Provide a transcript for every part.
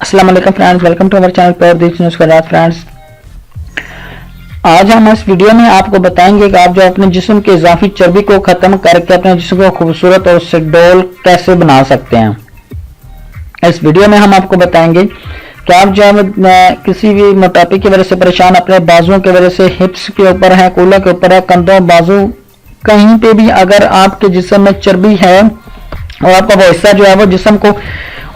अस्सलाम वालेकुम friends, welcome to our channel पर दिस न्यूज़ के साथ। फ्रेंड्स, आज हम इस वीडियो में आपको बताएंगे कि आप जो अपने जिस्म के इजाफी चर्बी को खत्म करके अपने जिस्म को खूबसूरत और सुडौल कैसे बना सकते हैं। इस वीडियो में हम आपको बताएंगे कि आप जो किसी भी मोटापे की वजह से परेशान, अपने बाजुओं की वजह से, हिप्स के ऊपर है, कूल्हों के ऊपर है, कंधों, बाजू, कहीं पे भी अगर आपके जिस्म में चर्बी है और आपका वो हिस्सा जो है वो जिस्म को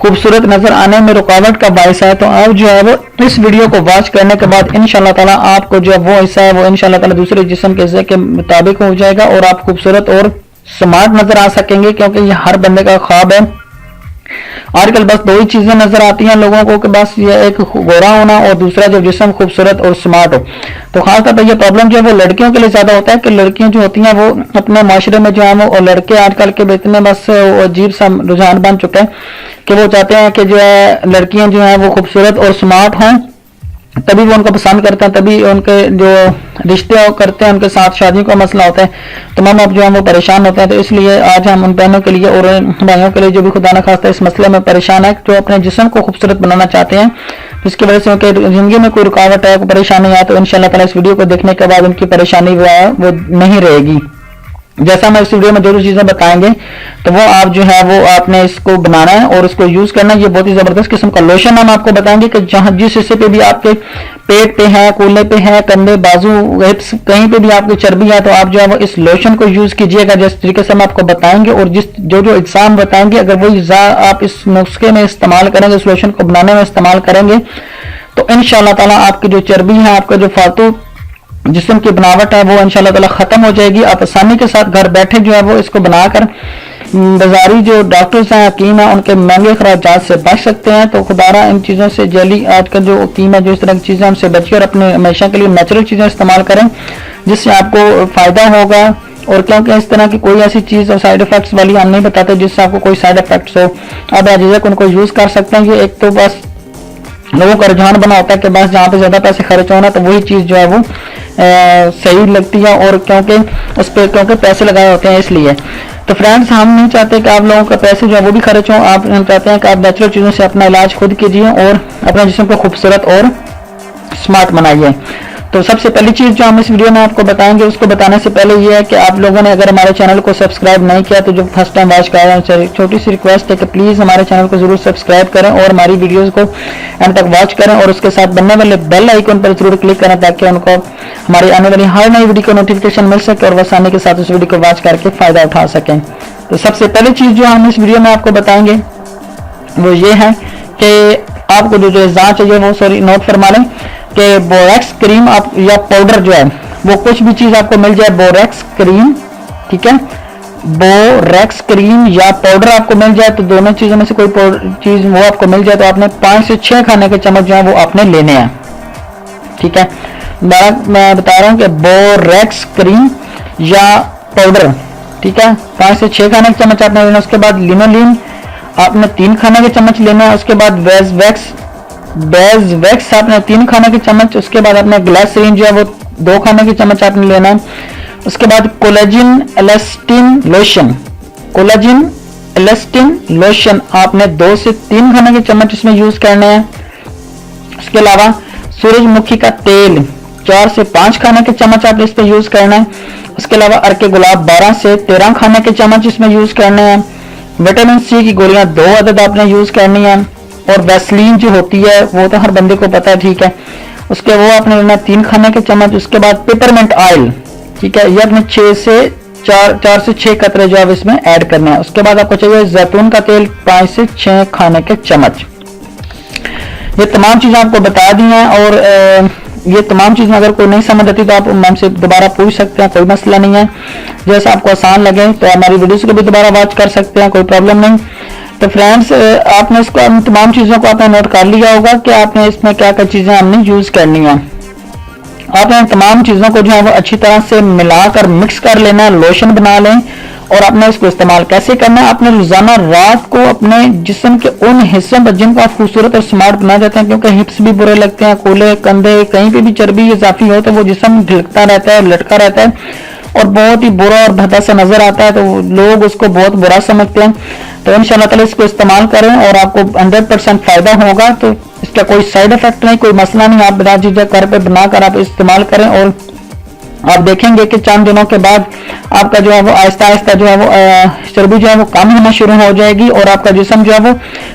खूबसूरत नजर आने में रुकावट का बायस है, तो आप जो है वो इस वीडियो को वॉच करने के बाद इंशाल्लाह ताला आपको जो वो हिस्सा है वो इंशाल्लाह ताला दूसरे जिस्म के हिस्से के मुताबिक हो जाएगा और आप खूबसूरत और स्मार्ट नजर आ सकेंगे, क्योंकि ये हर बंदे का ख्वाब है। आजकल बस दो ही चीजें नजर आती हैं लोगों को कि बस ये एक गोरा होना और दूसरा जो जिस्म खूबसूरत और स्मार्ट हो। तो खासतौर पर ये प्रॉब्लम जो है वो लड़कियों के लिए ज्यादा होता है कि लड़कियां जो होती हैं वो अपने माशरे में जो है वो, और लड़के आजकल के इतने बस अजीब सा रुझान बन चुका है कि वो चाहते हैं कि जो है लड़कियां जो है वो खूबसूरत और स्मार्ट हों, तभी वो उनको पसंद करते हैं, तभी उनके जो रिश्ते करते हैं उनके साथ शादी का मसला होता है, तमाम आप जो है वो परेशान होते हैं। तो इसलिए आज हम उन बहनों के लिए और भाइयों के लिए जो भी खुदा न खास्ता इस मसले में परेशान है, जो अपने जिस्म को खूबसूरत बनाना चाहते हैं, जिसकी वजह से उनके जिंदगी में कोई रुकावट है, कोई परेशानी है, तो इंशाल्लाह ताला इस वीडियो को देखने के बाद उनकी परेशानी वो नहीं रहेगी। जैसा हम इस वीडियो में जो चीजें बताएंगे तो वो आप जो है वो आपने इसको बनाना है और इसको यूज करना है। ये बहुत ही जबरदस्त किस्म का लोशन हम आपको बताएंगे कि जहां जिस हिस्से पे भी आपके पेट पे है, कूल्हे पे है, कंधे, बाजू, हिप्स, कहीं पे भी आपकी चर्बी है, तो आप जो है वो इस लोशन को यूज कीजिएगा जिस तरीके से हम आपको बताएंगे। और जो एग्जाम बताएंगे अगर वही आप इस नुस्खे में इस्तेमाल करेंगे, इस लोशन को बनाने में इस्तेमाल करेंगे, तो इंशाल्लाह ताला आपकी जो चर्बी है, आपका जो फालतू जिस्म की बनावट है वो इंशाल्लाह ताला खत्म हो जाएगी। आप आसानी के साथ घर बैठे जो है वो इसको बनाकर बाजारी जो डॉक्टर्स हैं, हकीम हैं, उनके महंगे खर्चात से बच सकते हैं। तो खुदारा इन चीज़ों से जल्दी आजकल जो हकीम है जो इस तरह की चीज़ें हमसे बचिए और अपने हमेशा के लिए नेचुरल चीज़ें इस्तेमाल करें जिससे आपको फ़ायदा होगा। और क्योंकि इस तरह की कोई ऐसी चीज़ और साइड इफेक्ट्स वाली हम नहीं बताते जिससे आपको कोई साइड इफेक्ट्स हो, आप बेझिझक उनको यूज़ कर सकते हैं। ये एक तो बस लोगों का रुझान बना होता है कि बस जहाँ पे ज़्यादा पैसे खर्च होना तो वही चीज़ जो है वो सही लगती है, और क्योंकि उस पर क्योंकि पैसे लगाए होते हैं इसलिए। तो फ्रेंड्स, हम नहीं चाहते कि आप लोगों का पैसे जो है वो भी खर्च हों, हम चाहते हैं कि आप नेचुरल चीज़ों से अपना इलाज खुद कीजिए और अपने जिस्म को खूबसूरत और स्मार्ट बनाइए। तो सबसे पहली चीज़ जो हम इस वीडियो में आपको बताएंगे, उसको बताने से पहले ये है कि आप लोगों ने अगर हमारे चैनल को सब्सक्राइब नहीं किया तो जो फर्स्ट टाइम वॉच कर रहे हैं, छोटी सी रिक्वेस्ट है कि प्लीज़ हमारे चैनल को जरूर सब्सक्राइब करें और हमारी वीडियोस को एंड तक वॉच करें और उसके साथ बनने वाले बेल आइकन पर जरूर क्लिक करें ताकि उनको हमारी आने वाली हर नई वीडियो को नोटिफिकेशन मिल सके और वह आसानी के साथ उस वीडियो को वॉच करके फ़ायदा उठा सकें। तो सबसे पहली चीज़ जो हम इस वीडियो में आपको बताएंगे वो ये है कि आपको जो जाँच चाहिए वो नोट फरमा लें कि बोरेक्स क्रीम आप या पाउडर जो है वो कुछ भी चीज़ आपको मिल जाए, बोरेक्स क्रीम, ठीक है, बोरेक्स क्रीम या पाउडर आपको मिल जाए, तो दोनों चीज़ों में से कोई चीज़ वो आपको मिल जाए तो आपने 5 से 6 खाने के चम्मच जो है वो आपने लेने हैं, ठीक है। मैं बता रहा हूँ कि बोरेक्स क्रीम या पाउडर, ठीक है, 5 से 6 खाने के चम्मच आपने लेना। उसके बाद लिनोलिन आपने 3 खाने के चम्मच लेना है। उसके बाद बेजवैक्स आपने 3 खाने के चम्मच। उसके बाद आपने ग्लिसरीन जो है वो 2 खाने के चम्मच आपने लेना है। उसके बाद कोलेजिन एलास्टिन लोशन आपने 2 से 3 खाने के चम्मच इसमें यूज करने हैं। उसके अलावा सूरजमुखी का तेल 4 से 5 खाने के चम्मच आपने इस पर यूज करना है। उसके अलावा अर्के गुलाब 12 से 13 खाने के चम्मच इसमें यूज करने हैं। विटामिन सी की गोलियां 2 अदद आपने यूज करनी है। और वैसलीन जो होती है वो तो हर बंदे को पता है, ठीक है, उसके वो आपने लेना 3 खाने के चम्मच। उसके बाद पेपरमेंट ऑयल, ठीक है, ये आपने 4 से 6 कतरे जो है इसमें ऐड करना है। उसके बाद आपको चाहिए जैतून का तेल 5 से 6 खाने के चम्मच। ये तमाम चीज़ें आपको बता दी हैं और ये तमाम चीज़ें अगर कोई नहीं समझ आती तो आप हमसे दोबारा पूछ सकते हैं, कोई मसला नहीं है। जैसा आपको आसान लगे तो हमारी वीडियोस को भी दोबारा वॉच कर सकते हैं, कोई प्रॉब्लम नहीं। तो फ्रेंड्स, आपने इसको तमाम चीज़ों को आपने नोट कर लिया होगा कि आपने इसमें क्या क्या चीज़ें हमने यूज़ करनी है। आपने तमाम चीज़ों को जो है वो अच्छी तरह से मिलाकर मिक्स कर लेना है, लोशन बना लें। और आपने इसको इस्तेमाल कैसे करना है, आपने रोजाना रात को अपने जिस्म के उन हिस्सों पर जिनको आप खूबसूरत और स्मार्ट बना जाते हैं, क्योंकि हिप्स भी बुरे लगते हैं, कूल्हे, कंधे, कहीं पे भी चर्बी इजाफी हो तो वो जिस्म ढिलकता रहता है, लटका रहता है और बहुत ही बुरा और भद्दा सा नजर आता है, तो लोग उसको बहुत बुरा समझते हैं। तो इंशाल्लाह ताला इसको इस्तेमाल करें और आपको 100% फायदा होगा। तो इसका कोई साइड इफेक्ट नहीं, कोई मसला नहीं, आप बिना झिझक घर पे बनाकर आप इस्तेमाल करें और आप देखेंगे कि चंद दिनों के बाद आपका जो है वो आहिस्ता आहिस्ता जो है वो चर्बी जो है वो कम होना शुरू हो जाएगी और आपका जिस्म जो है वो,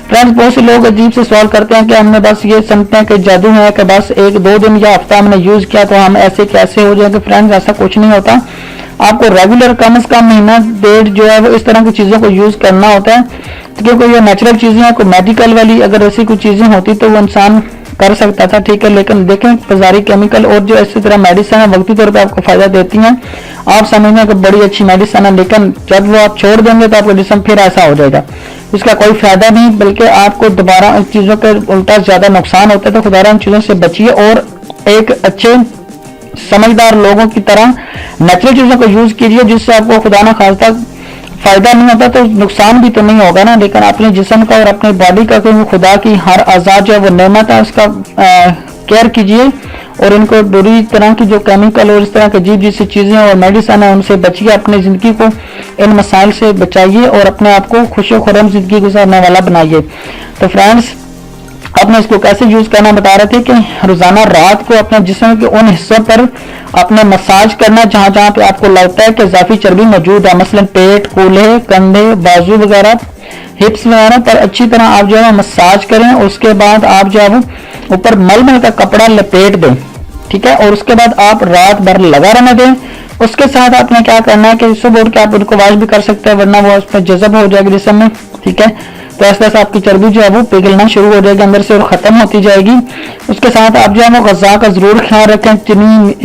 फ्रेंड्स बहुत से लोग अजीब से सवाल करते हैं कि हमने बस ये समझते हैं कि जादू है कि बस 1-2 दिन या हफ्ता हमने यूज किया तो हम ऐसे कैसे हो जाएंगे। फ्रेंड्स ऐसा कुछ नहीं होता, आपको रेगुलर कम से कम महीना डेढ़ जो है वो इस तरह की चीजों को यूज करना होता है, क्योंकि ये नेचुरल चीजें हैं। कोई मेडिकल वाली अगर ऐसी कोई चीजें होती तो वो इंसान कर सकता था, ठीक है, लेकिन देखें बाजारी केमिकल और जो इसी तरह मेडिसिन है वक्ती तौर पे आपको फायदा देती हैं, आप समझने कि बड़ी अच्छी मेडिसिन है, लेकिन जब वो आप छोड़ देंगे तो आपका जिस्म फिर ऐसा हो जाएगा, इसका कोई फायदा नहीं, बल्कि आपको दोबारा इन चीजों के उल्टा ज्यादा नुकसान होता है। तो खुदारा इन चीजों से बचिए और एक अच्छे समझदार लोगों की तरह नेचुरल चीजों को यूज कीजिए, जिससे आपको खुदा ना खास्ता फायदा नहीं होता तो नुकसान भी तो नहीं होगा ना, लेकिन अपने जिस्म का और अपने बॉडी का, क्योंकि खुदा की हर आजाद जो है वो नेमत है, उसका केयर कीजिए और इनको बुरी तरह की जो केमिकल और इस तरह की अजीब जैसी चीजें और मेडिसिन है उनसे बचिए, अपनी जिंदगी को इन मसाइल से बचाइए और अपने आप को खुशी खुरम जिंदगी गुजारने वाला बनाइए। तो फ्रेंड्स आपने इसको कैसे यूज करना बता रहे थे कि रोजाना रात को अपने जिस्म के उन हिस्सों पर अपने मसाज करना जहां जहां पे आपको लगता है कि इजाफी चर्बी मौजूद है, मसलन पेट, कूल्हे, कंधे, बाजू वगैरह, हिप्स वगैरह पर अच्छी तरह आप जो है मसाज करें। उसके बाद आप जो है वो ऊपर मलमल का कपड़ा लपेट दें, ठीक है, और उसके बाद आप रात भर लगा रहने दें। उसके साथ आपने क्या करना है कि सुबह उठ के आप उनको वॉश भी कर सकते हैं, वरना वो उसमें जज़ब हो जाएगी जिस्म में, ठीक है, तो ऐसा ऐसा आपकी चर्बी जो है वो पिघलना शुरू हो जाएगी अंदर से और खत्म होती जाएगी। उसके साथ आप जो है वो ग़िज़ा का जरूर ख्याल रखें,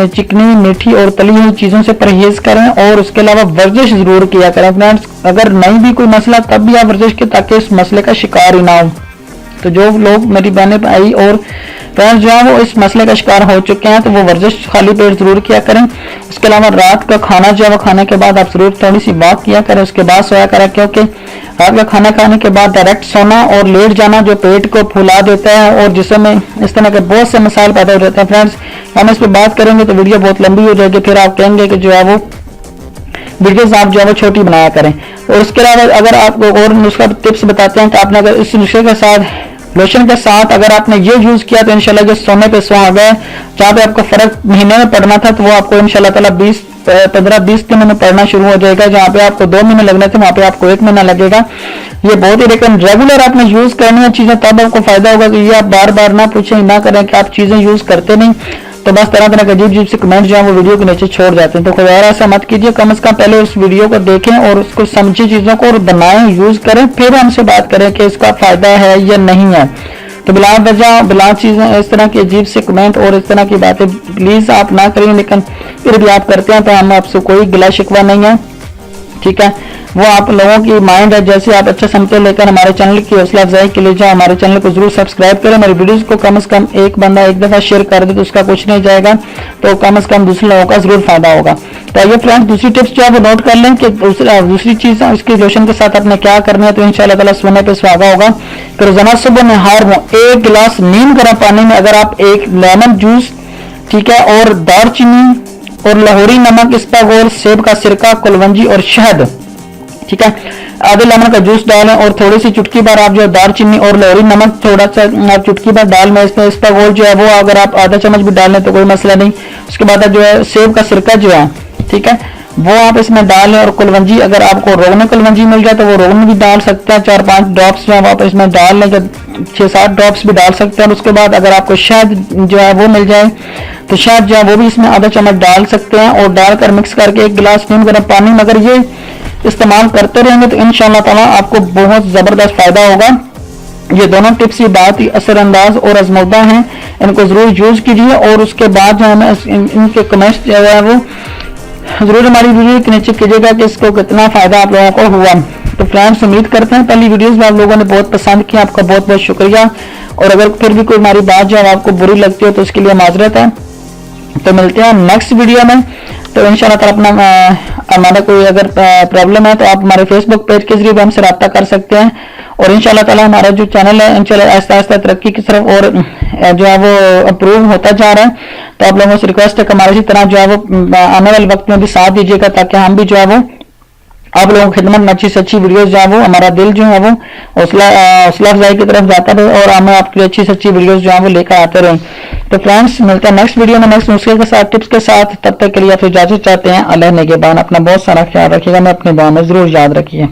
चिकनी मीठी और तली हुई चीजों से परहेज करें और उसके अलावा वर्जिश जरूर किया करें। फ्रेंड्स अगर नहीं भी कोई मसला तब भी आप वर्जिश के, ताकि इस मसले का शिकार ही ना हो। तो जो लोग मेरी बहनें भाई और फ्रेंड्स जो है वो इस मसले का शिकार हो चुके हैं तो वो वर्जिश खाली पेट जरूर किया करें। उसके अलावा रात का खाना जो है वो खाने के बाद आप जरूर थोड़ी सी वॉक किया करें, उसके बाद सोया करें, क्योंकि रात का खाना खाने के बाद डायरेक्ट सोना और लेट जाना जो पेट को फुला देता है और जिसमें इस तरह के बहुत से मसाइल पैदा हो जाते हैं। फ्रेंड्स हम इस पर बात करेंगे तो वीडियो बहुत लंबी हो जाएगी, फिर आप कहेंगे कि जो है वो वीडियोस आप जो है वो छोटी बनाया करें। और उसके अलावा अगर आपको और नुस्खा टिप्स बताते हैं कि आपने अगर इस नुस्खे के साथ लोशन के साथ अगर आपने ये यूज किया तो इंशाल्लाह जो सोने पे सुहागा है, जहाँ पे आपको फर्क महीने में पड़ना था तो वो आपको इंशाल्लाह ताला 15-20 दिन में पड़ना शुरू हो जाएगा। जहाँ पे आपको 2 महीने लगने थे वहाँ पे आपको 1 महीना लगेगा। ये बहुत ही, लेकिन रेगुलर आपने यूज करनी है चीजें, तब आपको फायदा होगा। कि ये आप बार बार ना पूछें, ना करें कि आप चीजें यूज करते नहीं तो बस तरह तरह के अजीब अजीब से कमेंट जो है वो वीडियो के नीचे छोड़ जाते हैं। तो खुदा ऐसा मत कीजिए, कम से कम पहले उस वीडियो को देखें और उसको समझे चीजों को और बनाएं, यूज करें, फिर हमसे बात करें कि इसका फायदा है या नहीं है। तो बिला वजह बिला चीजें इस तरह की अजीब से कमेंट और इस तरह की बातें प्लीज आप ना करें, लेकिन फिर भी आप करते हैं तो हम आपसे कोई गिला शिकवा नहीं है, ठीक है, वो आप लोगों की माइंड है, जैसे आप अच्छा समझते, लेकर हमारे चैनल की हौसला अफजाई के लिए जाए, हमारे चैनल को जरूर सब्सक्राइब करें। मेरी वीडियोस को कम से कम एक बंदा एक दफा शेयर कर दे तो उसका कुछ नहीं जाएगा, तो कम से कम दूसरे लोगों का जरूर फायदा होगा। तो आइए फ्रेंड्स दूसरी टिप्स जो है वो नोट कर लें कि दूसरी चीज इसकी लोशन के साथ आपने क्या करना है। तो इंशाल्लाह ताला सोने पे सुहागा होगा कि रोजाना सुबह नहार में 1 गिलास नीम गर्म पानी में अगर आप 1 लेमन जूस, ठीक है, और दालचीनी और लाहौरी नमक, इस्पागोल, सेब का सिरका, कुलवंजी और शहद, ठीक है, आधे लेमन का जूस डालें और थोड़ी सी चुटकी बार आप जो दालचीनी और लाहौरी नमक थोड़ा सा आप चुटकी बार डाल में इसमें इस्पागोल जो है वो अगर आप आधा चम्मच भी डाल लें तो कोई मसला नहीं। उसके बाद जो है सेब का सिरका जो है, ठीक है, वो आप इसमें डालें और कुलवंजी अगर आपको रोगन कुलवंजी मिल जाए तो वो रोगन भी डाल सकते हैं, 4-5 ड्रॉप्स जो है आप इसमें डाल लें, 6-7 ड्रॉप्स भी डाल सकते हैं। और उसके बाद अगर आपको शहद जो है वो मिल जाए तो शहद जो है वो भी इसमें आधा चम्मच डाल सकते हैं और डालकर मिक्स करके 1 गिलास नीम गर्म पानी में अगर ये इस्तेमाल करते रहेंगे तो इंशाल्लाह ताला आपको बहुत जबरदस्त फायदा होगा। ये दोनों टिप्स ये बहुत ही असरअंदाज और आजमौदा हैं, इनको जरूर यूज कीजिए और उसके बाद जो है इनके कमेंट्स जो है वो जरूर हमारी वीडियो के नीचे कीजिएगा कि इसको कितना फायदा आप लोगों को हुआ। तो फ्रेंड्स उम्मीद करते हैं पहली वीडियोस में आप लोगों ने बहुत पसंद किया, आपका बहुत बहुत शुक्रिया। और अगर फिर भी कोई हमारी बात जो है आपको बुरी लगती हो तो उसके लिए माजरत है। तो मिलते हैं नेक्स्ट वीडियो में। तो इंशाल्लाह ताला अपना हमारा कोई अगर प्रॉब्लम है तो आप हमारे फेसबुक पेज के जरिए हमसे रब्ता कर सकते हैं और इंशाल्लाह ताला हमारा जो चैनल है इंशाल्लाह आहिस्ता आहिस्ता तरक्की की तरफ और जो है वो अप्रूव होता जा रहा है। तो आप लोगों से रिक्वेस्ट है कि हमारे इसी तरह जो है वो आने वाले वक्त में भी साथ दीजिएगा ताकि हम भी जो है वो आप लोगों की खिदमत में अच्छी से अच्छी वीडियोस जो है वो हमारा दिल जो है वो हौसला अफजाई की तरफ जाता रहे और हमें आपकी अच्छी से अच्छी वीडियोस जो है वो लेकर आते रहे। तो फ्रेंड्स मिलते हैं नेक्स्ट वीडियो में नेक्स्ट नुस्खे के साथ, टिप्स के साथ। तब तक के लिए आप इजाजत चाहते हैं। अल्लाह नेगेबान। अपना बहुत सारा ख्याल रखिएगा, मैं अपनी दुआ में जरूर याद रखिए।